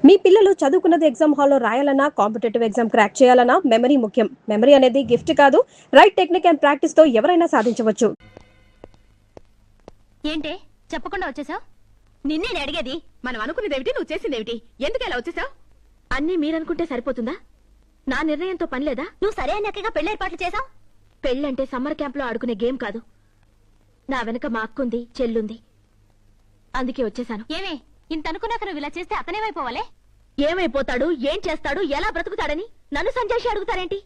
మీ పిల్లలు చదువుకున్నది ఎగ్జామ్ హాల్లో రాయాలన్నా కాంపిటేటివ్ ఎగ్జామ్ క్రాక్ చేయాలన్నా మెమరీ ముఖ్యం. మెమరీ అనేది గిఫ్ట్ కాదు, రైట్ టెక్నిక్ అండ్ ప్రాక్టీస్ తో ఎవరైనా సాధించవచ్చు. ఏంటే చెప్పకుండా వచ్చేసావు? నిన్నే అడిగేది. మనం అనుకునేదేమిటి, నువ్వు చేసిందేమిటి? ఎందుకు ఇలా వచ్చేసావు? అన్నీ మీరనుకుంటే సరిపోతుందా? నా నిర్ణయంతో పని లేదా? నువ్వు సరే అన్నట్టుగా పెళ్లి ఏర్పాట్లు చేసావు. పెళ్ళంటే సమ్మర్ క్యాంప్ లో ఆడుకునే గేమ్ కాదు. నా వెనక మా అక్కుంది, చెల్లుంది, అందుకే వచ్చేసాను. ఏమే ఇంత అనుకున్నాక నువ్వు ఇలా చేస్తే అతనేమైపోవాలే? ఏమైపోతాడు, ఏం చేస్తాడు, ఎలా బ్రతుకుతాడని నన్ను సంజాయిషి అడుగుతారేంటి?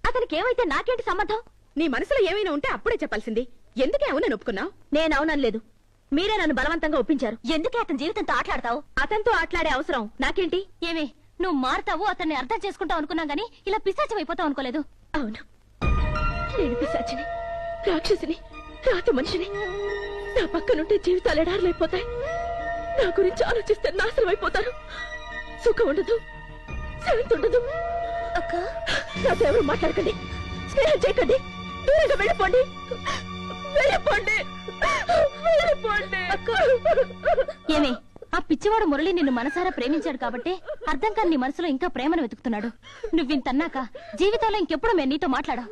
అతనికి ఏమైతే నాకేంటి సంబంధం? నీ మనసులో ఏమైనా ఉంటే అప్పుడే చెప్పాల్సింది. ఎందుకే అవునని ఒప్పుకున్నావు? నేను అవునలేదు, మీరే నన్ను బలవంతంగా ఒప్పించారు. ఎందుకే అతని జీవితంతో ఆటలాడతావు? అతనితో ఆటలాడే అవసరం నాకేంటి? ఏమే నువ్వు మారుతావు, అతన్ని అర్థం చేసుకుంటావు అనుకున్నా గానీ ఇలా పిశాచం అయిపోతావు అనుకోలేదు. అవును, నేను పిశాచిని, రాక్షసిని, రాతి మనిషిని. నా పక్కనుంటే జీవితాలు ఎడారులైపోతాయి. నా గురించి ఆలోచిస్తే నాశనం అయిపోతారు. సుఖం ఉండదు, శాంతి ఉండదు. అక్క నాతో ఎవరు మాట్లాడకండి, స్నేహం చేయకండి, దూరంగా వెళ్ళిపోండి, వెళ్ళిపోండి, వెళ్ళిపోండి. ఏమే ఆ పిచ్చివాడు మురళి నిన్ను మనసారా ప్రేమించాడు కాబట్టి అర్థం కాని నీ మనసులో ఇంకా ప్రేమను వెతుకుతున్నాడు. నువ్వింతన్నాక జీవితంలో ఇంకెప్పుడు మేము నీతో మాట్లాడా.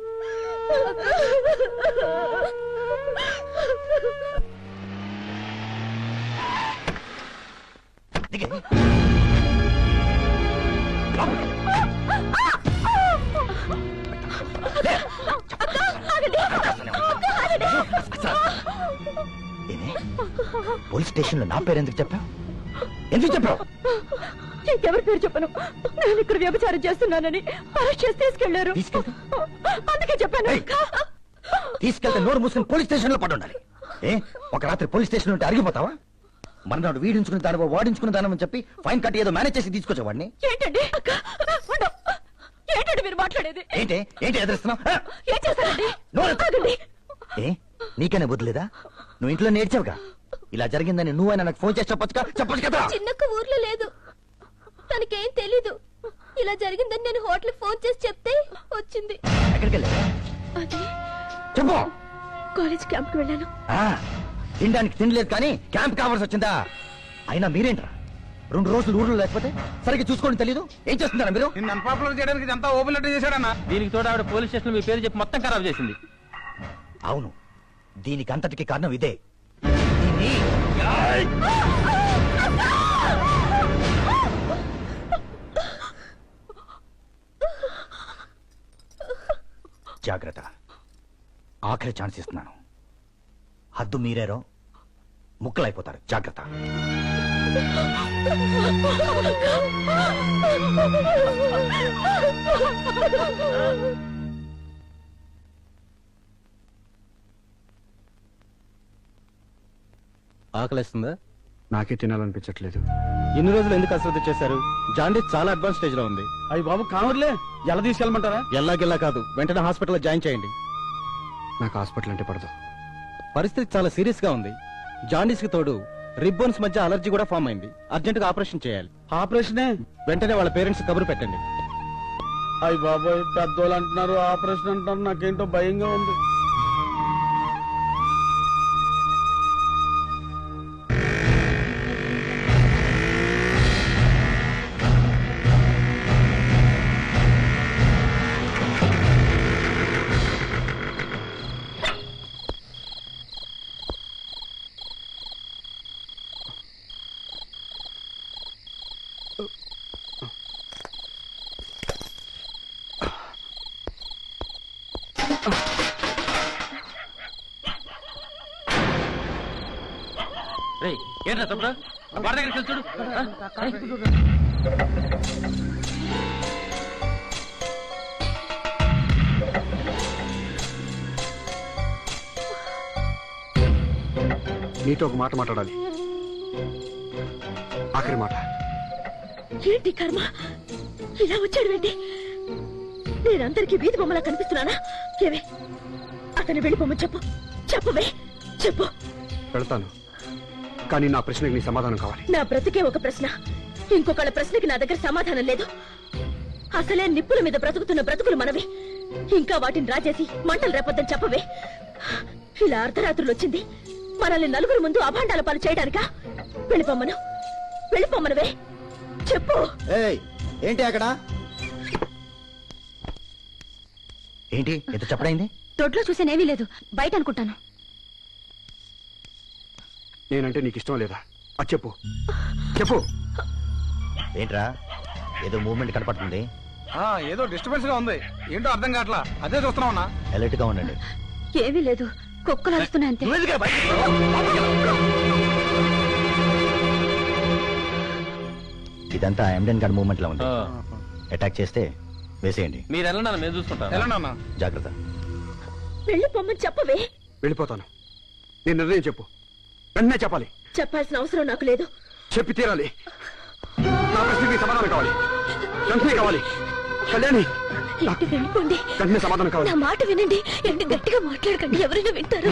పోలీస్ స్టేషన్ లో నా పేరు ఎందుకు చెప్పావు? ఎందుకు చెప్పావు? ఎవరి పేరు చెప్పను, నేను ఇక్కడ వ్యభిచారం చేస్తున్నానని అరెస్ట్ చేసి తీసుకెళ్లారు. అందుకే చెప్పాను. తీసుకెళ్తే నోరు మూసుకుని పోలీస్ స్టేషన్ లో పడి ఉండాలి. ఒక రాత్రి పోలీస్ స్టేషన్ ఉంటే అరిగిపోతావా? మర్నాడు వీడించుకుని దానివో వాడించుకుని దానమని చెప్పి ఫైన్ కట్టి ఏదో మేనేజ్ చేసి తీసుకొచ్చేవాడిని. ఏంటండి ఏంటండి మీరు మాట్లాడేది? ఏంటి ఏంటి ఎదురుస్తున్నావు? ఏం చేశారండి? నీకనే వదిలేదా? నువ్వు ఇంట్లో నేర్చావుగా. ఇలా జరిగిందని నువ్వైనా నాకు ఫోన్ చేసి చెప్పొచ్చు కదా. చిన్నక్క ఊర్లో లేదు, తనకేం తెలీదు. ఇలా జరిగిందని నేను హోటల్ ఫోన్ చేసి చెప్తే వచ్చింది. ఎక్కడికి వెళ్ళా? అది చెప్పు. కాలేజ్ క్యాంప్ కి వెళ్ళాను. తినడానికి తినలేదు కానీ క్యాంప్ కావాల్సి వచ్చిందా? అయినా మీరేంట్రా 2 రోజులు ఊర్లో లేకపోతే సరిగ్గా చూసుకోండి తెలీదు. ఏం చేస్తున్నారా మీరు? అన్పాపులర్ చేయడానికి ఇదంతా ఓపెన్ లెటర్ చేశాడన్నా. దీనికి తోడు ఆవిడ పోలీస్ స్టేషన్ మీ పేరు చెప్పి మొత్తం ఖరాబ్ చేసింది. అవును, దీనికి అంతటికి కారణం ఇదే. జాగ్రత్త, ఆఖరి ఛాన్స్ ఇస్తున్నాను. హద్దు మీరేరో ముక్కలైపోతారు. జాగ్రత్త. ఆకలిస్తుందా? నాకే తినాలనిపించట్లేదు. ఎన్ని రోజులు ఎందుకు అశ్రద్ధ చేశారు? జాండీస్ చాలా అడ్వాన్స్ స్టేజ్ లో ఉంది. అయ్యి బాబు కావర్లే, ఎలా తీసుకెళ్ళమంటారా? ఎల్లాగెల్లా కాదు, వెంటనే హాస్పిటల్లో జాయిన్ చేయండి. నాకు హాస్పిటల్ అంటే పడదు. పరిస్థితి చాలా సీరియస్ గా ఉంది. జాండీస్ కి తోడు రిబ్బన్స్ మధ్య అలర్జీ కూడా ఫామ్ అయింది. అర్జెంట్ గా ఆపరేషన్ చేయాలి. ఆపరేషనే? వెంటనే వాళ్ళ పేరెంట్స్ కబురు పెట్టండి. అయ్యి బాబోయ్, పెద్దోళ్ళు అంటున్నారు, ఆపరేషన్ అంటున్నారు, నాకేంటో భయంగా ఉంది. ఏంట్రా తమ్ముడు, బాడ దగ్గరికి చూడు. నీతో ఒక మాట మాట్లాడాలి. ఆఖరి మాట. ఏంటి కర్మ, ఇలా వచ్చాడు ఏంటి? నేనందరికీ వీధి బొమ్మలా కనిపిస్తున్నానా? ఏవే అతను వెళ్ళిపోమని చెప్పు. చెప్పవే, చెప్పు. వెళ్తాను, కానీ నా ప్రశ్నకి నీ సమాధానం కావాలి. నా బ్రతికే ఒక ప్రశ్న, ఇంకొకళ్ళ ప్రశ్నకి నా దగ్గర సమాధానం లేదు. అసలే నిప్పుల మీద బ్రతుకుతున్న బ్రతుకులు మనవి. ఇంకా వాటిని రాజేసి మంటలు రేపొద్దని చెప్పవే. ఇలా అర్ధరాత్రులు వచ్చింది మనల్ని నలుగురు ముందు అభాండాల పాలు చేయడానికా? వెళ్ళిపోమ్మను, వెళ్ళిపోమ్మనువే, చెప్పు. ఏయ్ ఏంటి అక్కడ? ఏంటి ఎంత చెప్పడైంది? దొడ్లో చూసేనేమీ లేదు, బయట అనుకుంటాను. నేనంటే నీకు ఇష్టం లేదా? అది చెప్పు చెప్పు. ఏంట్రా ఏదో మూవ్మెంట్ కనపడుతుంది. ఏదో డిస్టర్బెన్స్ గా ఉంది, ఏంటో అర్థం కావట్లా. అదే చూస్తున్నావునా? అలర్ట్ గా ఉండండి. ఏమీ లేదు, కుక్కలు అరుస్తున్నాయి అంతే. ఇదంతా ఎండెన్ గార్డ్ మూవ్మెంట్ లో ఉంది. అటాక్ చేస్తే వేసేయండి. మీరు వెళ్ళండి, మేము చూసుకుంటాం. వెళ్ళండి. జాగ్రత్త. వెళ్ళిపోమ్మని చెప్పవే. వెళ్ళిపోతాను. నీ నిర్ణయం చెప్పు. వెంటనే చెప్పాలి. చెప్పాల్సిన అవసరం నాకు లేదు. చెప్పి తీరాలి. నా ప్రశ్నకి సమాధానం కావాలి. వెంటనే కావాలి. కళ్యాణి ఏంటి వెళ్ళిపోండి. వెంటనే సమాధానం కావాలి. నా మాట వినండి. ఏంటి గట్టిగా మాట్లాడకండి, ఎవరైనా వింటారు.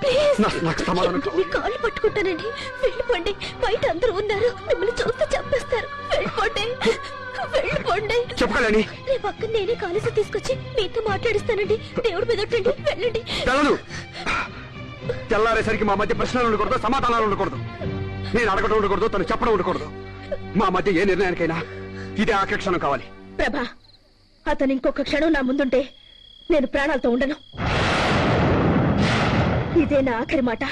ప్లీజ్ నాకు సమాధానం మీ కాళ్ళు పట్టుకుంటానండి. వెళ్ళిపోండి, బయట అందరూ ఉన్నారు, మిమ్మల్ని చూస్తే చంపేస్తారు. వెళ్ళిపోండి, వెళ్ళిపోండి. చెప్పు కళ్యాణి. రేపు పక్కన నేనే కాలేజీ తీసుకొచ్చి మీతో మాట్లాడిస్తానండి. దేవుడి మీద ఒట్టండి, వెళ్ళండి. తెలదు. తెల్లారేసరికి మా మధ్య ప్రశ్నలు ఉండకూడదు, సమాధానాలు ఉండకూడదు. నేను అడగడం ఉండకూడదు, తను చెప్పడం ఉండకూడదు. మా మధ్య ఏ నిర్ణయానికైనా ఇదే ఆఖరి క్షణం కావాలి. ప్రభా, అతను ఇంకొక క్షణం నా ముందుంటే నేను ప్రాణాలతో ఉండను. ఇదే నా ఆఖరి మాట,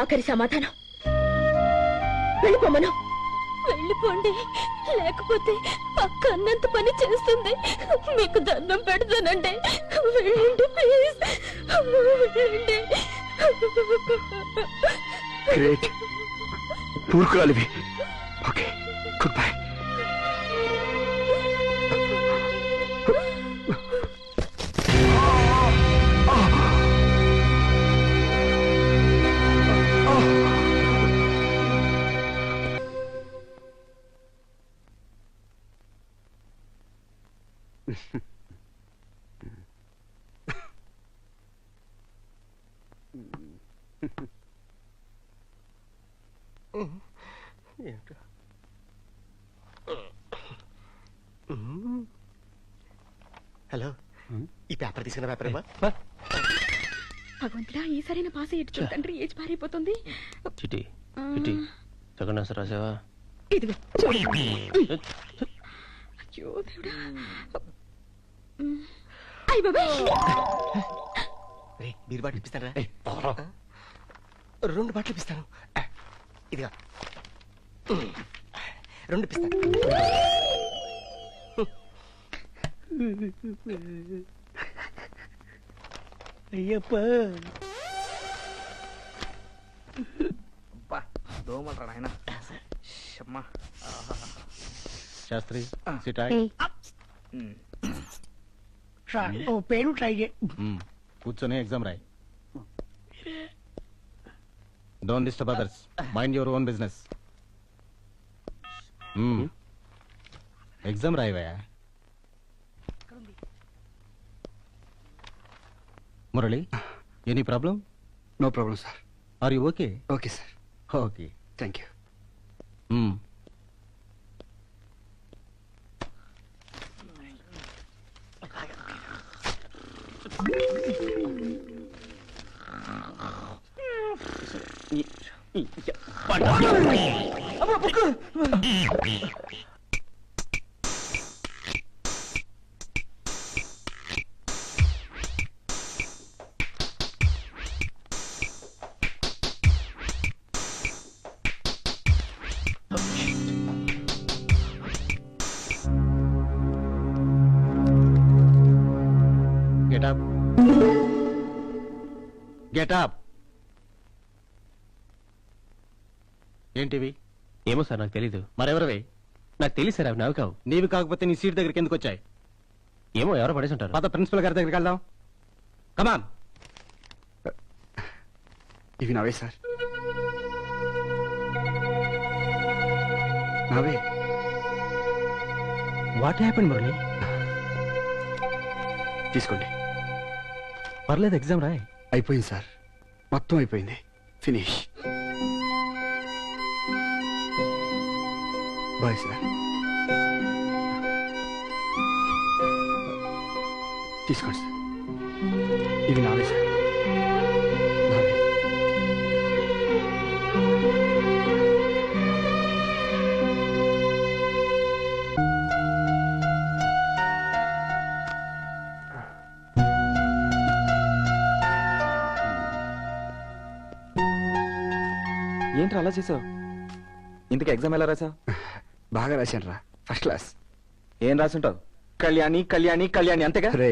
ఆఖరి సమాధానం. వెళ్ళిపోమను. వెళ్ళిపోండి, లేకపోతే అక్క అన్నంత పని చేస్తుంది. మీకు దండం పెడతానండి. వెళ్ళండి ప్లీజ్, వెళ్ళండి. గ్రేట్. పూర్కురాలివి. Okay, good bye. హలో, ఈ పేపర్ తీసుకున్న పేపర్ ఏమా? భగవంతుడా, ఈసారైనా పాస్ అయ్యేట్టు చూడండి. ఏజ్ పారైపోతుంది. చిటి చిటి సెకండ్ ఆన్సర్ రాసావా? ఇదిగో చూడు. అయ్యో దేవుడా. అయ్య బాబాయ్. Beer bottle ఇప్పిస్తారా? 2 బాటిల్ ఇప్పిస్తాను. ఇదిగా 2 ఇప్పిస్తాను. అయ్యప్ప దోమలరా నాయన. శాస్త్రి ఓ పేరు ట్రై చేయి. కూర్చొని ఎగ్జామ్ రాయి. Don't disturb others, mind your own business. Exam రాయివయా. Murali, any problem? No problem sir. Are you okay? Okay sir. Okay, thank you. Get up. Get up. ఏంటివి? ఏమో సార్, నాకు తెలీదు. మరెవరివి? నాకు తెలియదు సార్, అవి నావి కావు. నీవి కాకపోతే నీ సీట్ దగ్గరికి ఎందుకు వచ్చాయి? ఏమో, ఎవరో పడేసి ఉంటారు. పాత ప్రిన్సిపల్ గారి దగ్గరికి వెళ్దాం. కమాన్. ఇవి నావే సార్, నావే. What happened Murali? తీసుకోండి. పర్లేదు, ఎగ్జామ్ రాయ్. అయిపోయింది సార్, మొత్తం అయిపోయింది. ఫినిష్. Bye sir. తీసుకోండి సార్, ఇవి నావే సార్, నావే. ఏంటి అలా చేసావు? ఇంతకు ఎగ్జామ్ ఎలా రాసావు? బాగా రాశాను రా, ఫస్ట్ క్లాస్. ఏం రాసుంటావు? కళ్యాణి కళ్యాణి కళ్యాణి అంతేగా? రే,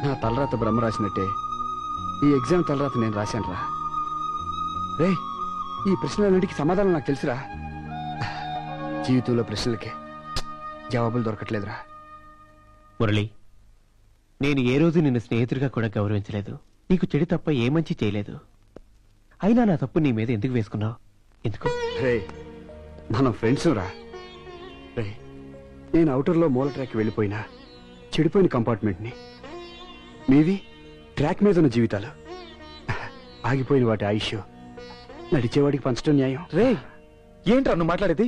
నా తలరాత బ్రహ్మ రాసినట్టే ఈ ఎగ్జామ్ తలరాత నేను రాశాను రా. రే, ఈ ప్రశ్నలన్నిటికీ సమాధానం నాకు తెలుసురా. జీవితంలో ప్రశ్నలకే జవాబులు దొరకట్లేదురా. మురళి, నేను ఏ రోజు నిన్ను స్నేహితుడిగా కూడా గౌరవించలేదు. నీకు చెడు తప్ప ఏ మంచి చేయలేదు. అయినా నా తప్పు నీ మీద ఎందుకు వేసుకున్నావు? ఎందుకు? రే, మనం ఫ్రెండ్స్ రా. రే, నేను అవుటర్లో మూల ట్రాక్ వెళ్ళిపోయినా చెడిపోయిన కంపార్ట్మెంట్ని, మీవి ట్రాక్ మీద ఉన్న జీవితాలు, ఆగిపోయిన వాటి ఆయుష్ నడిచేవాడికి పంచడం న్యాయం. రే, ఏంట్రా నువ్వు మాట్లాడేది?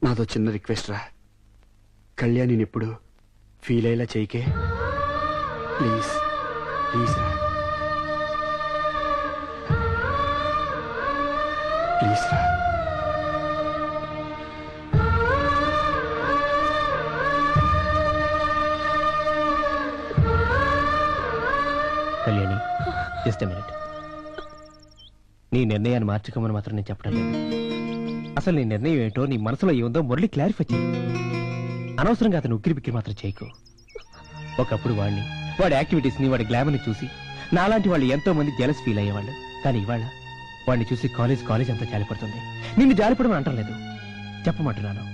నాదో చిన్న రిక్వెస్ట్ రా. కళ్యాణిని ఎప్పుడు ఫీల్ అయ్యేలా చేయకే ప్లీజ్. ప్లీజ్ రా, ప్లీజ్ రా. Kalyani, just a minute. నీ నిర్ణయాన్ని మార్చుకోమని మాత్రం నేను చెప్పడం లేదు. అసలు నీ నిర్ణయం ఏంటో, నీ మనసులో ఏముందో మురళి క్లారిఫై చేయి. అనవసరంగా అతను ఉక్కిరి బిక్కిరి మాత్రం చేయకు. ఒకప్పుడు వాడి యాక్టివిటీస్ ని, వాడి గ్లామర్ని చూసి నాలాంటి వాళ్ళు ఎంతో మంది జెలస్ ఫీల్ అయ్యేవాళ్ళు. కానీ ఇవాళ వాడిని చూసి కాలేజ్ అంతా జాలిపడుతుంది. నిన్ను జాలిపడమని అంటం లేదు, చెప్పమంటున్నాను.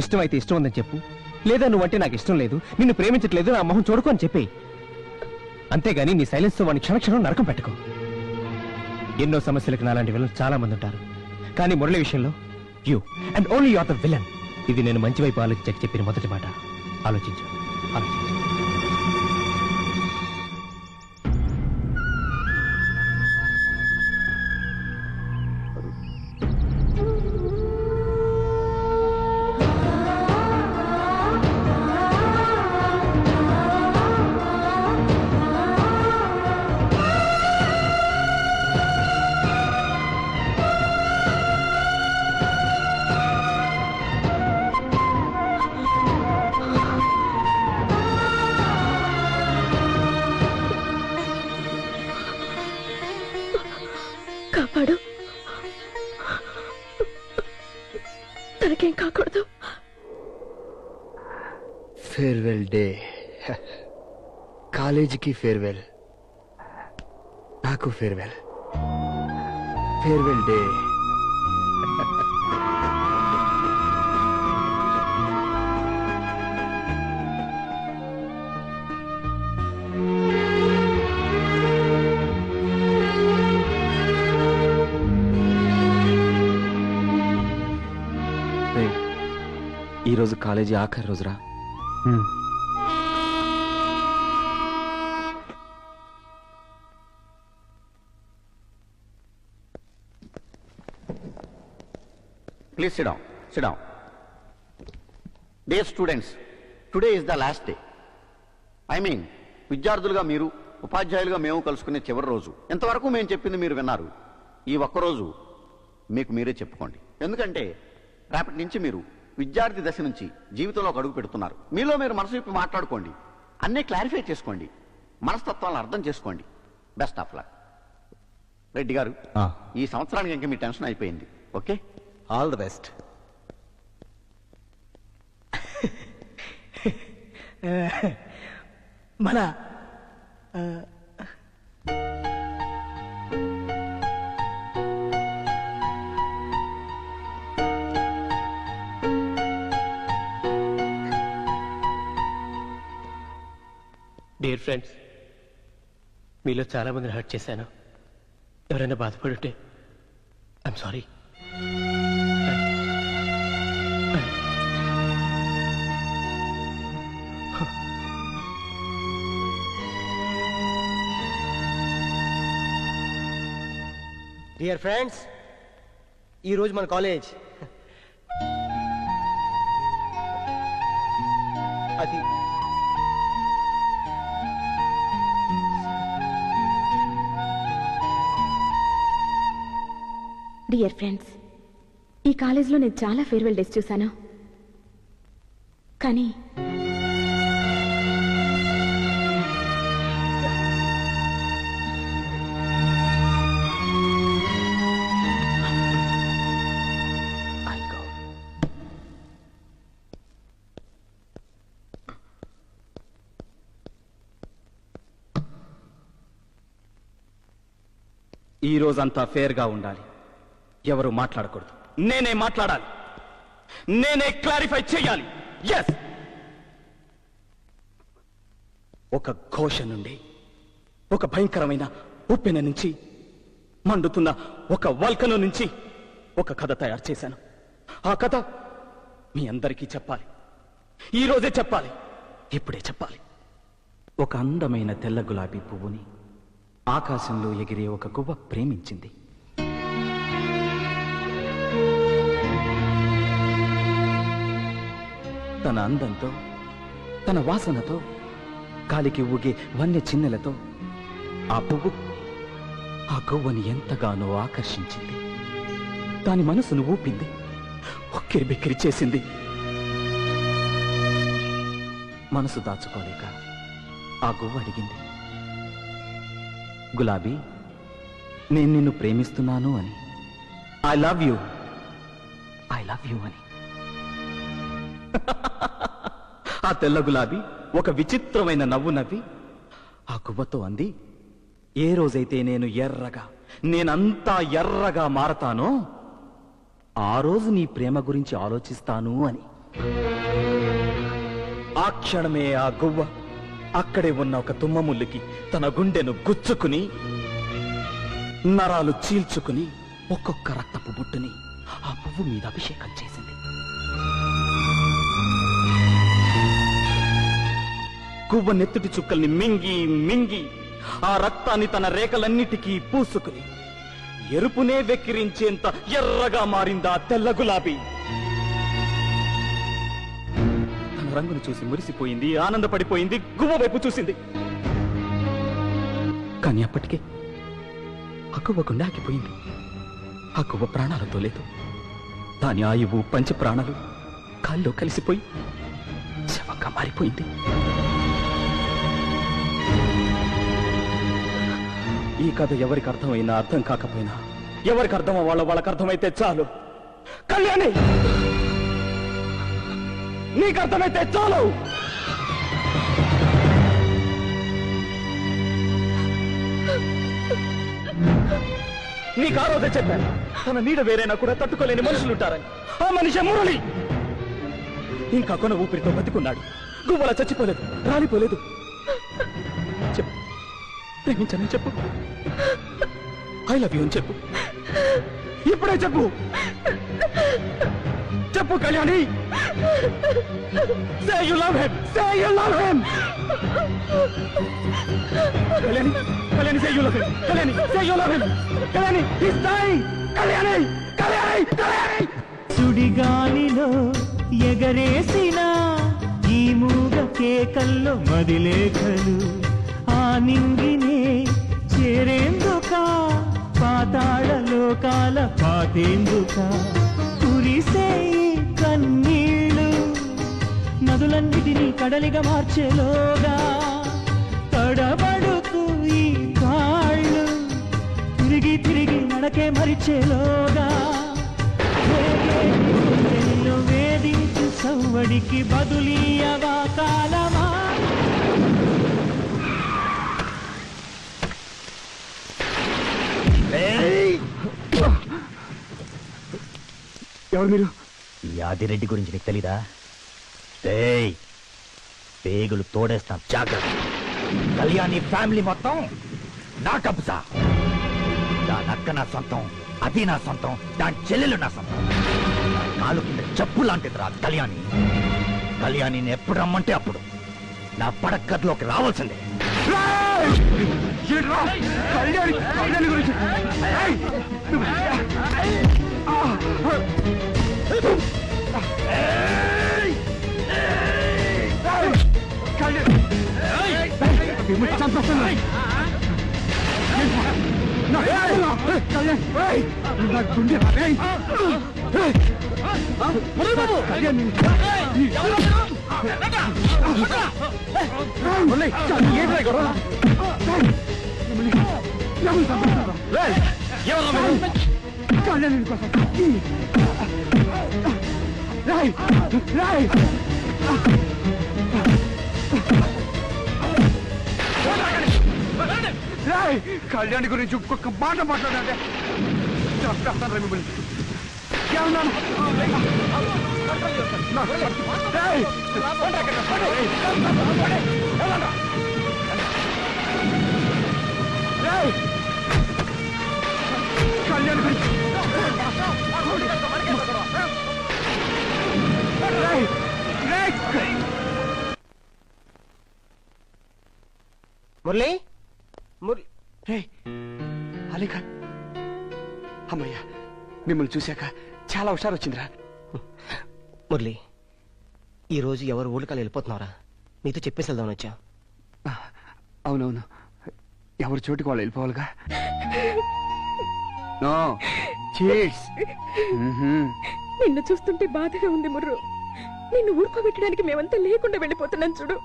ఇష్టమైతే ఇష్టం ఉందని చెప్పు, లేదా నువ్వంటే నాకు ఇష్టం లేదు, నిన్ను ప్రేమించట్లేదు, నా మొహం చూడుకో అని చెప్పి. అంతేగాని నీ సైలెన్స్ తో వాడిని క్షణక్షణం నరకం పెట్టుకో. ఎన్నో సమస్యలకు నాలాంటి విలన్ చాలా మంది ఉంటారు. కానీ మురళి విషయంలో you and only you are the villain. ఇది నేను మంచి వైపు ఆలోచించక చెప్పిన మొదటి మాట. ఆలోచించు. కాపాడు, తనకేం కాకూడదు. Farewell day. కాలేజీకి ఫేర్వెల్, నాకు ఫేర్వెల్. Farewell day. ఈ రోజు కాలేజీ ఆఖరి రోజురా. Please sit down. Sit down. Dear students, today is the last day. I mean, విద్యార్థులుగా మీరు, ఉపాధ్యాయులుగా మేము కలుసుకునే చివరి రోజు. ఎంతవరకు మేము చెప్పింది మీరు విన్నారు. ఈ ఒక్కరోజు మీకు మీరే చెప్పుకోండి. ఎందుకంటే రేపటి నుంచి మీరు విద్యార్థి దశ నుంచి జీవితంలో ఒక అడుగు పెడుతున్నారు. మీలో మీరు మనసు విప్పి మాట్లాడుకోండి, అన్నీ క్లారిఫై చేసుకోండి, మనస్తత్వాలను అర్థం చేసుకోండి. Best of luck. రెడ్డి గారు, ఈ సంవత్సరానికి ఇంకా మీ టెన్షన్ అయిపోయింది. Okay, all the best. మన డియర్ ఫ్రెండ్స్, మీలో చాలా మందిని హర్ట్ చేశాను. ఎవరైనా బాధపడుంటే ఐఎమ్ సారీ. డియర్ ఫ్రెండ్స్, ఈరోజు మన కాలేజ్ అది డియర్ ఫ్రెండ్స్, ఈ కాలేజీలో నేను చాలా ఫేర్వెల్ డేస్ చూశాను. కానీ ఈ రోజంతా ఫేర్గా ఉండాలి. ఎవరు మాట్లాడకూడదు. నేనే మాట్లాడాలి. నేనే క్లారిఫై చేయాలి. ఎస్, ఒక ఘోష నుండి, ఒక భయంకరమైన ఉప్పెన నుంచి, మండుతున్న ఒక వల్కను నుంచి ఒక కథ తయారు చేశాను. ఆ కథ మీ అందరికీ చెప్పాలి. ఈ రోజే చెప్పాలి. ఇప్పుడే చెప్పాలి. ఒక అందమైన తెల్ల గులాబీ పువ్వుని ఆకాశంలో ఎగిరే ఒక గువ్వ ప్రేమించింది. తన అందంతో, తన వాసనతో, గాలికి ఊగే వన్య చిన్నెలతో ఆ పువ్వు ఆ గువ్వని ఎంతగానో ఆకర్షించింది. దాని మనసును ఊపింది, ఉక్కిరి బిక్కిరి చేసింది. మనసు దాచుకోలేక ఆ గువ్వ అడిగింది, గులాబీ, నేను నిన్ను ప్రేమిస్తున్నాను అని. ఐ లవ్ యూ అని. ఆ తెల్ల గులాబీ ఒక విచిత్రమైన నవ్వు నవ్వి ఆ గువ్వతో అంది, ఏ రోజైతే నేనంతా ఎర్రగా మారతానో ఆ రోజు నీ ప్రేమ గురించి ఆలోచిస్తాను అని. ఆ క్షణమే ఆ గువ్వ అక్కడే ఉన్న ఒక తుమ్మముల్లుకి తన గుండెను గుచ్చుకుని, నరాలు చీల్చుకుని, ఒక్కొక్క రక్తపు బుట్టుని ఆ పువ్వు మీద అభిషేకం చేసింది. గువ్వ నెత్తుటి చుక్కల్ని మింగి మింగి ఆ రక్తాన్ని తన రేఖలన్నిటికీ పూసుకుని ఎరుపునే వెక్కిరించేంత ఎర్రగా మారిందా తెల్ల గులాబీ. తన రంగును చూసి మురిసిపోయింది, ఆనందపడిపోయింది, గువ్వ వైపు చూసింది. కానీ అప్పటికే ఆ గువ్వ గుండె ఆగిపోయింది. ఆ గువ్వ ప్రాణాలతో లేదు. దాని ఆయువు పంచ ప్రాణాలు కాల్లో కలిసిపోయి శవంగా మారిపోయింది. ఈ కథ ఎవరికి అర్థమైనా అర్థం కాకపోయినా, ఎవరికి అర్థమో వాళ్ళకి అర్థమైతే చాలు. కళ్యాణి, నీకు అర్థమైతే చాలు. నీకు ఆ రోజే చెప్పాను, తన నీడ వేరైనా కూడా తట్టుకోలేని మనుషులుంటారని. ఆ మనిషి మురళి ఇంకా కొన ఊపిరితో బతికున్నాడు. గువ్వలా చచ్చిపోలేదు, రాలిపోలేదు. చెప్పు, ప్రేమించానని చెప్పు. ఐ లవ్ యూ అని చెప్పు. ఇప్పుడే చెప్పు. చెప్పు Kalyani. Say you love him. Say you love him. Kalyani, Kalyani, say you love him. Kalyani, say you love him. Kalyani, he's dying. Kalyani, Kalyani, Kalyani. సుడిగాలిలో ఎగరేసిన ఈ మూగ కేకల్లో మదిలేఖలు ఆ నింగినే చేరేందుక, పాతాళ లోకాల పాతేందుక, కురిసే కన్నీళ్ళు నదులన్నిటినీ కడలిగా మార్చేలోగా, తడబడుతూ ఈ కాళ్ళు తిరిగి తిరిగి నడకే మరిచేలోగా, వేధించు సవ్వడికి బదులీయవా కాలమా. ఎవరు మీరు? ఈ ఆదిరెడ్డి గురించి నీకు తెలీదా? పేగులు తోడేస్తాం, జాగ్రత్త. కళ్యాణి ఫ్యామిలీ మొత్తం నా కబ్జా. దాని అక్క నా సొంతం, అది నా సొంతం, దాని చెల్లెలు నా సొంతం. నాలుగు కింద చెప్పు లాంటిది రా కళ్యాణి. కళ్యాణిని ఎప్పుడు రమ్మంటే అప్పుడు నా పడక్కర్లోకి రావాల్సిందే. కళ్యాణి గురించి కళ్యాణి కోసం కళ్యాణి గురించి ఒక్కొక్క మాట మాట్లాడంటే చంపేస్తాను మిమ్మల్ని. ఏమన్నాను? కళ్యాణి గురించి మురళి అలీఖా, అమ్మయ్యా మిమ్మల్ని చూశాక చాలా హుషారు వచ్చిందిరా. మురళి, ఈ రోజు ఎవరు ఊళ్ళకాలు వెళ్ళిపోతున్నారా? నీతో చెప్పేసి వెళ్దామని వచ్చా. అవునవును, ఎవరి చోటికి వాళ్ళు వెళ్ళిపోవాలిగా. No cheats. నిన్ను చూస్తుంటే బాధగా ఉంది ముర్రు. నిన్ను ఊరుకోబెట్టడానికి మేమంతా లేకుండా వెళ్ళిపోతున్నాం చూడు.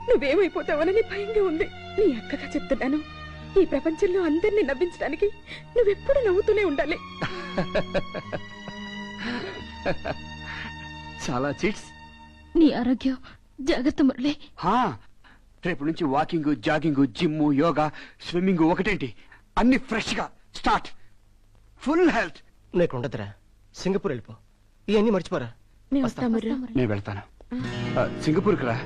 నువ్వేమైపోతావనని భయంగా ఉంది. నీ అక్కగా చెప్తున్నాను, ఈ ప్రపంచంలో అందరినీ నవ్వించడానికి నువ్వెప్పుడు నవ్వుతూనే ఉండాలి. చాలా చీట్స్. నీ ఆరోగ్యం జాగ్రత్త మురళి. రేపు నుంచి walking, jogging, gym, yoga, swimming ఒకటేంటి అన్ని ఫ్రెష్ గా స్టార్ట్. Full health. నీకు ఉండదురా, సింగపూర్ వెళ్ళిపో. ఇవన్నీ మర్చిపోరా. నేను వెళ్తాను. సింగపూర్కి రా.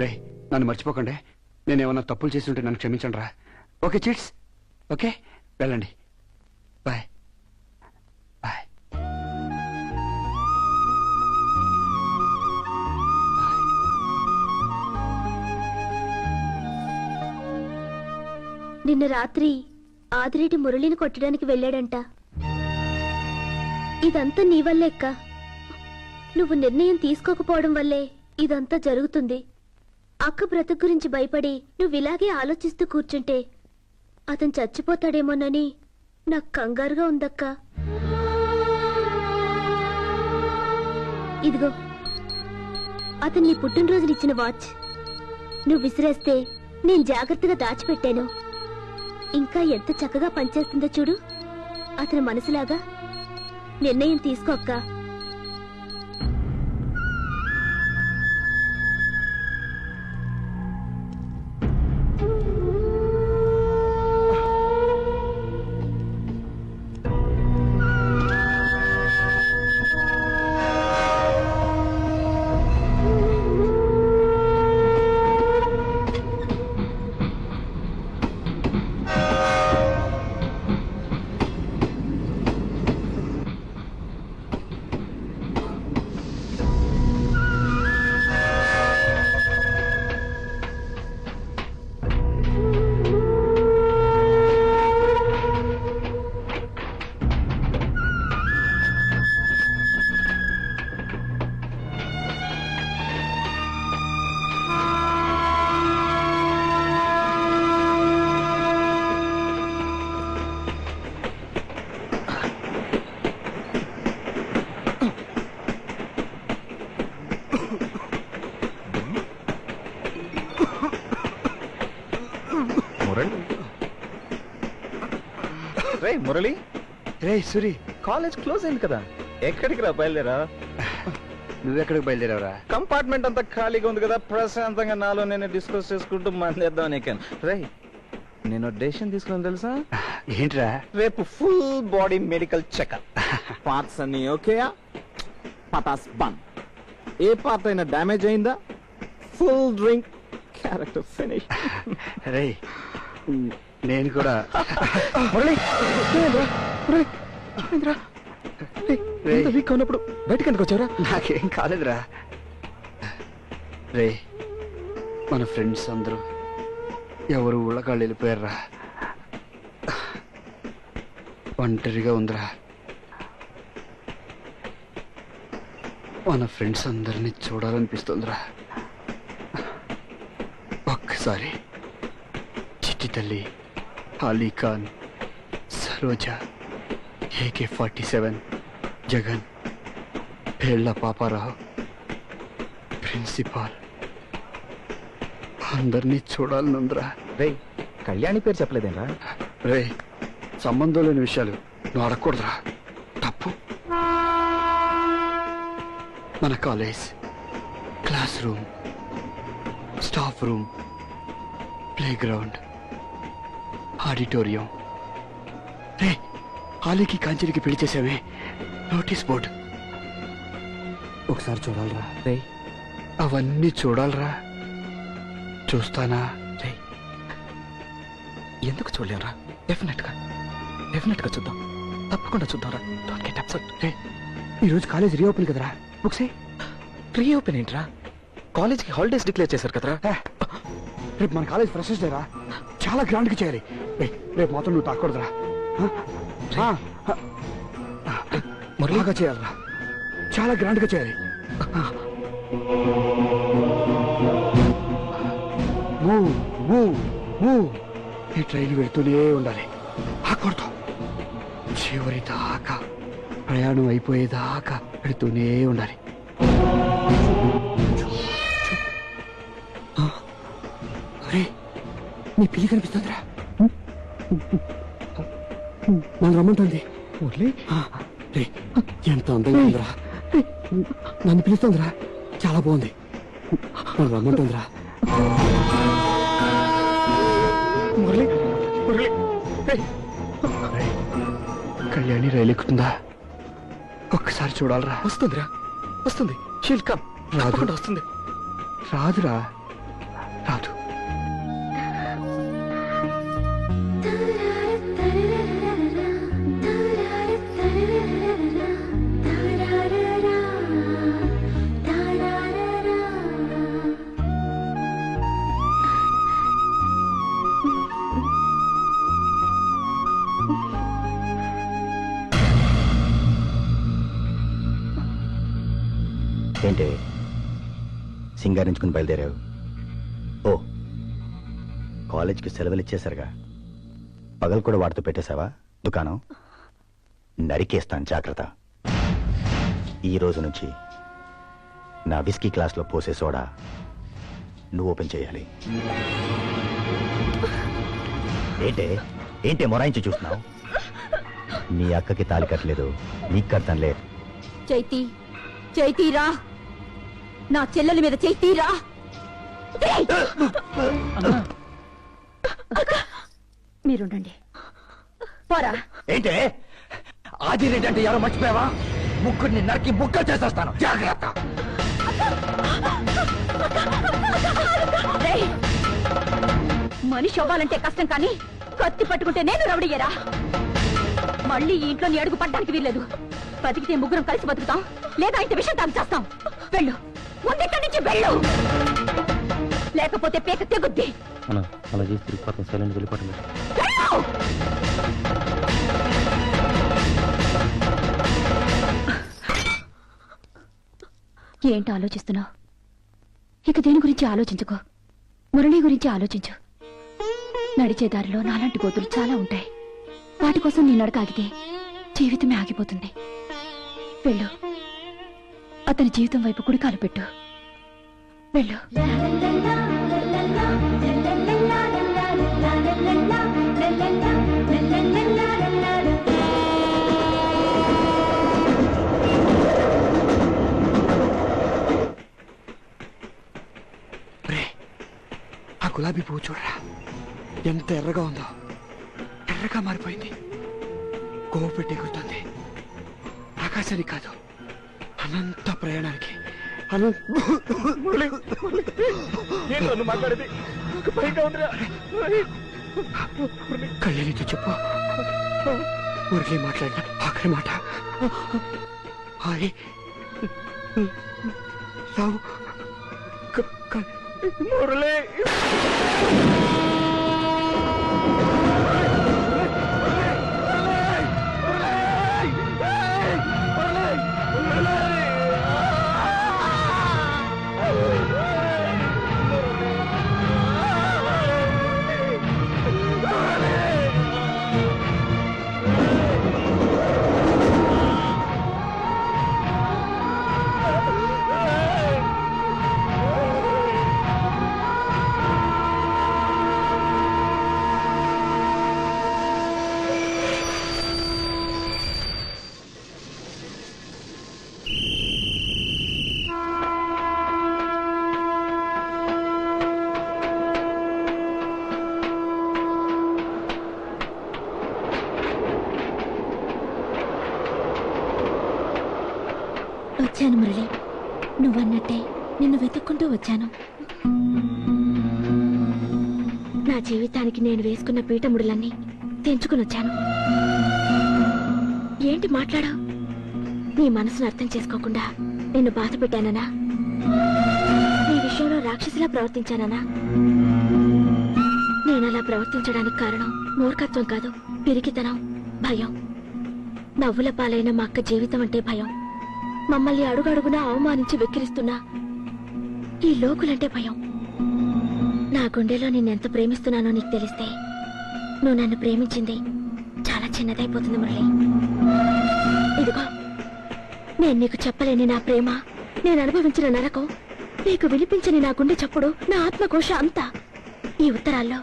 రే నన్ను మర్చిపోకండి. నేనేమన్నా తప్పులు చేసి ఉంటే నన్ను క్షమించండి రా. Okay cheats? ఓకే వెళ్ళండి. Bye bye. నిన్న రాత్రి ఆదిరెడ్డి మురళిని కొట్టడానికి వెళ్ళాడంట. ఇదంతా నీ వల్లే అక్క. నువ్వు నిర్ణయం తీసుకోకపోవడం వల్లే ఇదంతా జరుగుతుంది. అక్క బ్రతుకు గురించి భయపడి నువ్విలాగే ఆలోచిస్తూ కూర్చుంటే అతను చచ్చిపోతాడేమోనని నాకు కంగారుగా ఉందక్క. ఇదిగో అతను నీ పుట్టినరోజునిచ్చిన వాచ్. నువ్వు విసిరేస్తే నేను జాగ్రత్తగా దాచిపెట్టాను. ఇంకా ఎంత చక్కగా పనిచేస్తుందో చూడు. అతని మనసులాగా నిర్ణయం తీసుకో అక్క. మురళి, రే సూరి, కాలేజ్ క్లోజ్ అయింది కదా, ఎక్కడికి రా బయలుదేరా? నువ్వెక్కడికి బయలుదేరావురా? కంపార్ట్మెంట్ అంతా ఖాళీగా ఉంది కదా, ప్రశాంతంగా నాలో నేను డిస్కస్ చేసుకుంటూ మందేద్దాం నీకేను. రే నేను డెసిషన్ తీసుకున్నాను తెలుసా? ఏంట్రా? రేపు full body medical checkup. Parts అన్ని ఓకేయా? పటాస్ బంద్. ఏ పార్ట్ అయినా డ్యామేజ్ అయిందా ఫుల్ డ్రింక్, క్యారెక్టర్ ఫినిష్. రే నేను కూడా. వీక్ ఉన్నప్పుడు బయటకు ఎందుకు వచ్చారా? నాకేం కాలేదురా. రే మన ఫ్రెండ్స్ అందరూ ఎవరు ఊళ్ళకాళ్ళు వెళ్ళిపోయారా. ఒంటరిగా ఉందిరా. మన ఫ్రెండ్స్ అందరినీ చూడాలనిపిస్తుందిరా. ఒక్కసారి చిట్టి తల్లి, అలీఖాన్, సరోజ, AK-47, జగన్, పేళ్ల పాపారావు, ప్రిన్సిపాల్ అందరినీ చూడాలనుందిరా. రే కళ్యాణి పేరు చెప్పలేదేనా? రే సంబంధం లేని విషయాలు నువ్వు అడగకూడదురా, తప్పు. మన college, class room, staff room, play ground, auditorium. రే, ఆలీకి కాంచెలికి పెళ్లి చేసావే, నోటీస్ బోర్డు. ఒకసారి చూడాలరా రే, అవన్నీ చూడాలరా. చూస్తానా రే? ఎందుకు చూడలేరా? డెఫినెట్ గా చూద్దాం, తప్పకుండా చూద్దాం రా. Don't get upset. రే, ఈరోజు కాలేజ్ రీఓపెన్ కదరా, బుక్సే. రీఓపెన్ ఏంట్రా? కాలేజ్కి హాలిడేస్ డిక్లేర్ చేశారు కదరా. రేపు మన కాలేజ్ ఫ్రెషర్స్ డే రా, చాలా గ్రాండ్ గా చేయాలి. రేపు మాత్రం నువ్వు తాకూడదురా, బాగా చేయాలరా, చాలా గ్రాండ్ గా చేయాలి. ఈ ట్రైన్ వెళ్తూనే ఉండాలి, ఆకూడదు. చివరి దాకా, ప్రయాణం అయిపోయేదాకా వెళుతూనే ఉండాలి. అరే, నీ పిల్లి కనిపిస్తుందిరా, నన్ను రమ్మంటుంది. ఎంత అందంగా ఉందిరా, నన్ను పిలుస్తుందిరా, చాలా బాగుంది, నన్ను రమ్మంటుందిరా. కళ్యాణి రైలు ఎక్కుతుందా? ఒక్కసారి చూడాలరా. వస్తుంది షీల్ కమ్. రాదు, వస్తుంది. రాదురా, రాదు. ఏంటి సింగారించుకుని బయలుదేరావు? ఓ, కాలేజీకి సెలవులు ఇచ్చేశారుగా, పగలు కూడా వాటితో పెట్టేశావా దుకాణం? నరికేస్తాను, జాగ్రత్త. ఈ రోజు నుంచి నా విస్కీ క్లాస్లో పోసే సోడా నువ్వు ఓపెన్ చేయాలి. ఏంటే మొరాయించి చూస్తున్నావు? నీ అక్కకి తాలి కట్టలేదు, నీకు కడతానులే. చైతీరా, నా చెల్లెల మీద చైతీరా. మీరుండండి, పోరా. ఏంటే ఆదిరెడ్డి అంటే ఎవరో మర్చిపోయావా? ముగ్గురిని నరికి ముక్కలు చేసేస్తాను, జాగ్రత్త. మనిషి అవ్వాలంటే కష్టం, కానీ కత్తి పట్టుకుంటే నేను రౌడయ్యరా. మళ్ళీ ఈ ఇంట్లో నీ అడుగు పడ్డానికి వీల్లేదు. బతికితే ముగ్గురం కలిసి బతుకుతాం, లేదా ఇంత విషయం తాను చేస్తాం. వెళ్ళు, ముందెక్కడి నుంచి వెళ్ళు, లేకపోతే పేక తెగుద్ది. అలా చేసి తిరిగిపోతాం, సైలెంట్ వెళ్ళిపోవటం. ఏంటి ఆలోచిస్తున్నావు? ఇక దేని గురించి ఆలోచించుకో, మురళి గురించి ఆలోచించు. నడిచే దారిలో నాలాంటి గోతులు చాలా ఉంటాయి. వాటి కోసం నీ నడక ఆగితే జీవితమే ఆగిపోతుంది. వెళ్ళు, అతని జీవితం వైపు కుడికాలు పెట్టు. వెళ్ళు. ఆ గులాబీ పువ్వు చూడరా, ఎంత ఎర్రగా ఉందో. ఎర్రగా మారిపోయింది, కోవ పెట్టి ఎగురుతుంది. ఆకాశానికి కాదు, అనంత ప్రయాణానికి. మాట్లాడేది కళ్యాణితో చెప్పు, మురళి మాట్లాడిన ఆఖరి మాట ఐ లవ్ మురళి. నువ్వన్నట్టే నిన్ను వెతుక్కుంటూ వచ్చాను. నా జీవితానికి నేను వేసుకున్న పీఠముడులన్నీ తెంచుకుని వచ్చాను. ఏంటి మాట్లాడావు? నీ మనసును అర్థం చేసుకోకుండా నిన్ను బాధ పెట్టాననా? నీ విషయంలో రాక్షసిలా ప్రవర్తించాననా? నేనలా ప్రవర్తించడానికి కారణం మూర్ఖత్వం కాదు, పిరికితనం, భయం. నవ్వుల పాలైన మా అక్క జీవితం అంటే భయం. మమ్మల్ని అడుగడుగునా అవమానించి వెక్కిరిస్తున్నా ఈ లోకులంటే భయం. నా గుండెలో నిన్నెంత ప్రేమిస్తున్నానో నీకు తెలిస్తే నువ్వు నన్ను ప్రేమించింది చాలా చిన్నదైపోతుంది మురళి. ఇదిగో, నేను నీకు చెప్పలేని నా ప్రేమ, నేను అనుభవించిన నరకం, నీకు వినిపించని నా గుండె చప్పుడు, నా ఆత్మకోశ అంతా ఈ ఉత్తరాల్లో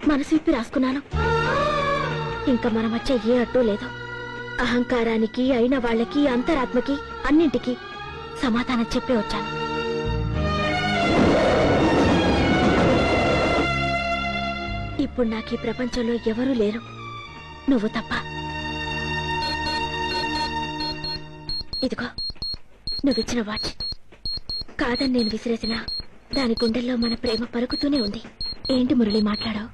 మనసు విప్పి రాసుకున్నాను. ఇంకా మన మధ్య ఏ అడ్డు లేదు. అహంకారానికి, అయిన వాళ్ళకి, అంతరాత్మకి, అన్నింటికి సమాధానం చెప్పే వచ్చాను. ఇప్పుడు నాకు ఈ ప్రపంచంలో ఎవరూ లేరు, నువ్వు తప్ప. ఇదిగో, నువ్విచ్చిన వాచ్. కాదని నేను విసిరేసినా దాని గుండెల్లో మన ప్రేమ పలుకుతూనే ఉంది. ఏంటి మురళి మాట్లాడావు?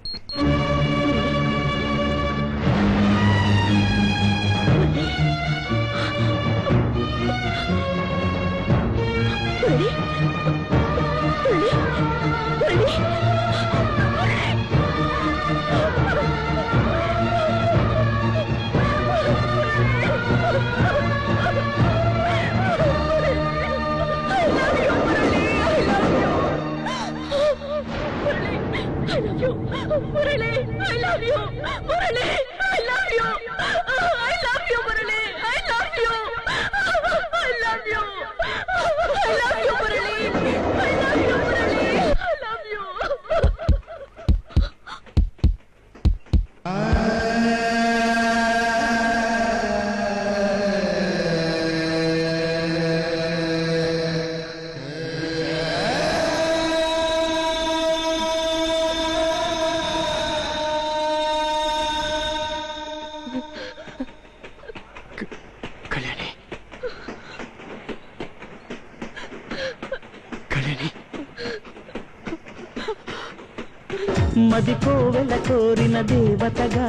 మది కోవెల కోరిన దేవతగా,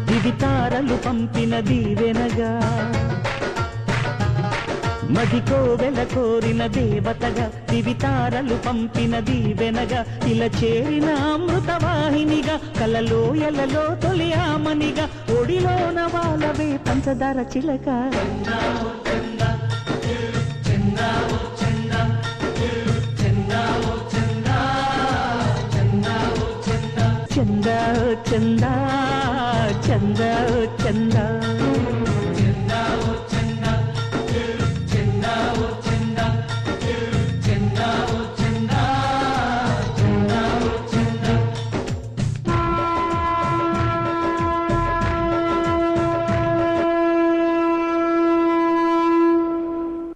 దివితారలు పంపిన దీవెనగా. మది కోవెల కోరిన దేవతగా, దివితారలు పంపిన దీవెనగా. ఇలా చేరిన అమృతవాహినిగా, కలలో ఎలలో తొలి ఆమనిగా. ఒడిలోన వాళ్ళవే పంచదార చిలక. చందా చందా చందా